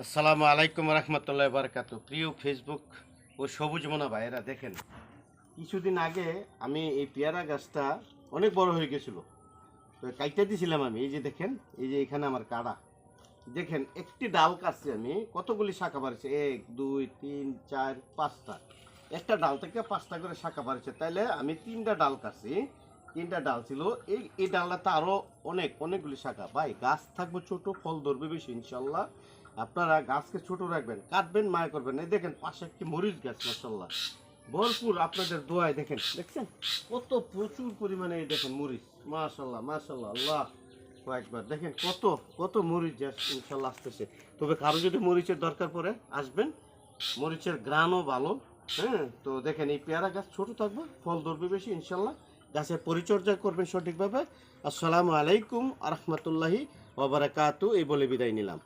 আসসালামু আলাইকুম রহমতুল্লাহ বারকাতু। প্রিয় ফেসবুক ও সবুজ মনা ভাইয়েরা, দেখেন কিছুদিন আগে আমি এই পেয়ারা গাছটা অনেক বড় হয়ে গেছিল, তো কাইটা দিয়েছিলাম আমি। এই যে দেখেন, এই যে এখানে আমার কাড়া, দেখেন একটি ডাল কাটছি আমি, কতগুলি শাখা বাড়ছে, 1 2 3 4 5টা, একটা ডাল থেকে 5টা করে শাখা বাড়ছে। তাইলে আমি 3টা ডাল কাটছি, 3টা ডাল ছিল। এই ডালটাতে আরো অনেকগুলি শাখা। ভাই গাছ থাকবে ছোট, ফল ধরবে বেশি ইনশাল্লাহ। আপনারা গাছকে ছোট রাখবেন, কাটবেন, মায়া করবেন। এই দেখেন পাশে একটি মরিচ গাছ, মাশাল্লাহ ভরপুর আপনাদের দোয়ায়। দেখেন, দেখছেন কত প্রচুর পরিমাণে, এই দেখেন মরিচ, মাশাল্লাহ মাশাল্লাহ, আল্লাহ কয়েকবার দেখেন কত কত মরিচ গাছ ইনশাল্লাহ আসতেছে। তবে কারো যদি মরিচের দরকার পড়ে আসবেন, মরিচের গ্রানও ভালো। হ্যাঁ, তো দেখেন এই পেয়ারা গাছ ছোট থাকবে, ফল ধরবে বেশি ইনশাল্লাহ। গাছের পরিচর্যা করবেন সঠিকভাবে। আসসালামু আলাইকুম আ রহমতুল্লাহি ওয়া বারাকাতু। এই বলে বিদায় নিলাম।